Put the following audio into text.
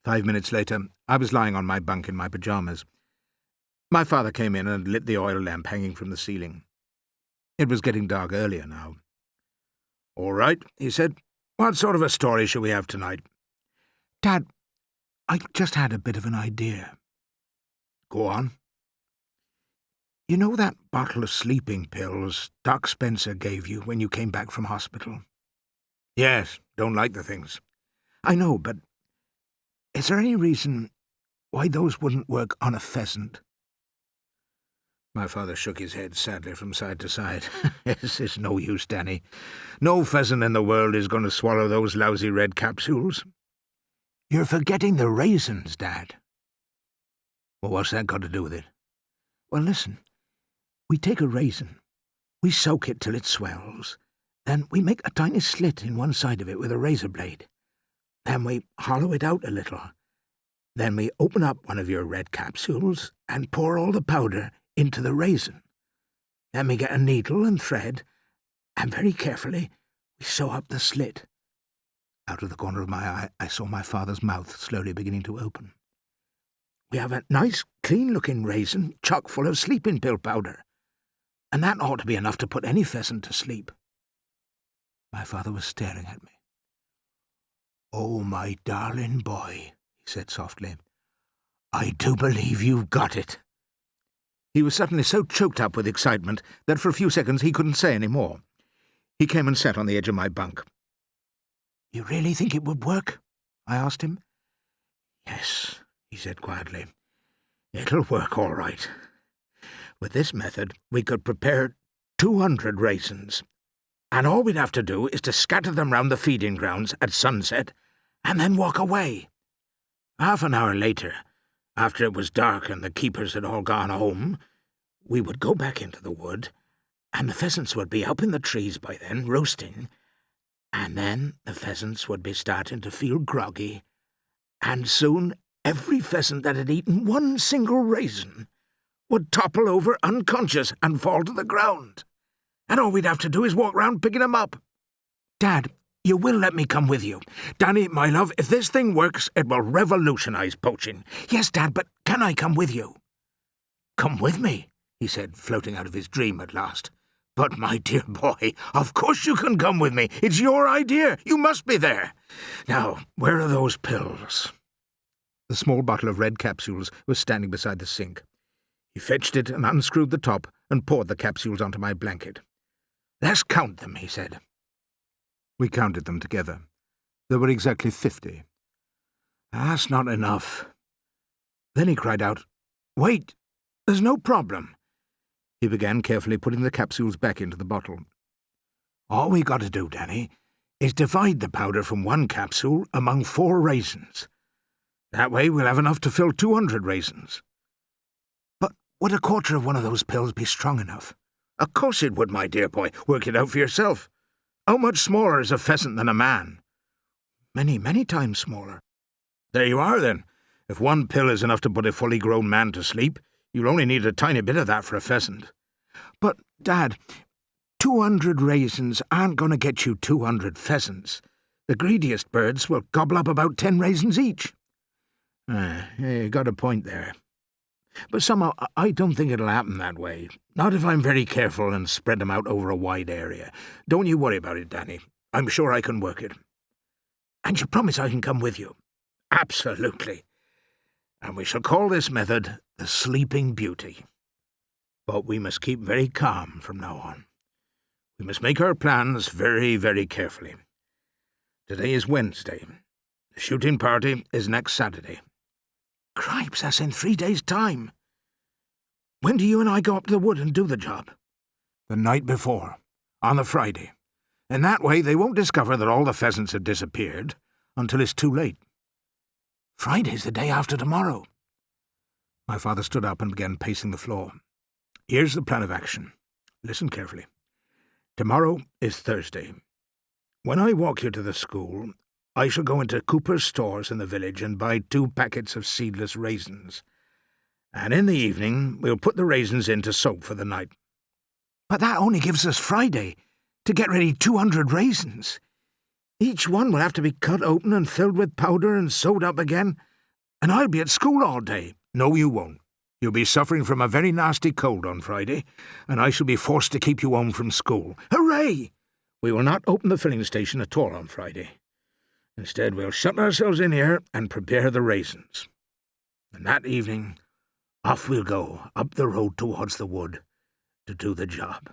5 minutes later, I was lying on my bunk in my pyjamas. My father came in and lit the oil lamp hanging from the ceiling. It was getting dark earlier now. "All right," he said. "What sort of a story shall we have tonight?" "Dad, I just had a bit of an idea." "Go on." "You know that bottle of sleeping pills Doc Spencer gave you when you came back from hospital?" "Yes, don't like the things." "I know, but is there any reason why those wouldn't work on a pheasant?" My father shook his head sadly from side to side. "It's no use, Danny. No pheasant in the world is going to swallow those lousy red capsules." "You're forgetting the raisins, Dad." "Well, what's that got to do with it?" "Well, listen. We take a raisin. We soak it till it swells. Then we make a tiny slit in one side of it with a razor blade. Then we hollow it out a little. Then we open up one of your red capsules and pour all the powder into the raisin. Then we get a needle and thread, and very carefully we sew up the slit." Out of the corner of my eye, I saw my father's mouth slowly beginning to open. "We have a nice, clean-looking raisin chock full of sleeping pill powder, and that ought to be enough to put any pheasant to sleep." My father was staring at me. "Oh, my darling boy," he said softly, "I do believe you've got it." He was suddenly so choked up with excitement that for a few seconds he couldn't say any more. He came and sat on the edge of my bunk. "You really think it would work?" I asked him. "Yes," he said quietly. "It'll work all right. With this method we could prepare 200 raisins, and all we'd have to do is to scatter them round the feeding grounds at sunset and then walk away. Half an hour later, after it was dark and the keepers had all gone home, we would go back into the wood, and the pheasants would be up in the trees by then, roasting, and then the pheasants would be starting to feel groggy, and soon every pheasant that had eaten one single raisin would topple over unconscious and fall to the ground, and all we'd have to do is walk round picking them up. Dad, you will let me come with you. Danny, my love, if this thing works, it will revolutionize poaching. Yes, Dad, but can I come with you?" "Come with me?" he said, floating out of his dream at last. "But, my dear boy, of course you can come with me. It's your idea. You must be there. Now, where are those pills?" The small bottle of red capsules was standing beside the sink. He fetched it and unscrewed the top and poured the capsules onto my blanket. "Let's count them," he said. We counted them together. There were exactly 50. "That's not enough." Then he cried out, "Wait, there's no problem." He began carefully putting the capsules back into the bottle. "All we got to do, Danny, is divide the powder from one capsule among 4 raisins. That way we'll have enough to fill 200 raisins." "But would a quarter of one of those pills be strong enough?" "Of course it would, my dear boy. Work it out for yourself. How much smaller is a pheasant than a man?" "Many, many times smaller." "There you are, then. If one pill is enough to put a fully grown man to sleep, you'll only need a tiny bit of that for a pheasant." "But, Dad, 200 raisins aren't going to get you 200 pheasants. The greediest birds will gobble up about 10 raisins each." You got a point there. But somehow I don't think it'll happen that way. Not if I'm very careful and spread them out over a wide area. Don't you worry about it, Danny. I'm sure I can work it." "And you promise I can come with you?" "Absolutely. And we shall call this method the Sleeping Beauty. But we must keep very calm from now on. We must make our plans very, very carefully. Today is Wednesday. The shooting party is next Saturday." "Cripes, that's in 3 days' time. When do you and I go up to the wood and do the job?" "The night before, on the Friday. In that way they won't discover that all the pheasants have disappeared until it's too late." "Friday's the day after tomorrow." My father stood up and began pacing the floor. "Here's the plan of action. Listen carefully. Tomorrow is Thursday. When I walk you to the school, I shall go into Cooper's stores in the village and buy 2 packets of seedless raisins. And in the evening we'll put the raisins in to soak for the night." "But that only gives us Friday to get ready 200 raisins. Each one will have to be cut open and filled with powder and sewed up again. And I'll be at school all day. No, you won't. You'll be suffering from a very nasty cold on Friday, and I shall be forced to keep you home from school. Hooray! We will not open the filling station at all on Friday. Instead, we'll shut ourselves in here and prepare the raisins. And that evening, off we'll go, up the road towards the wood, to do the job.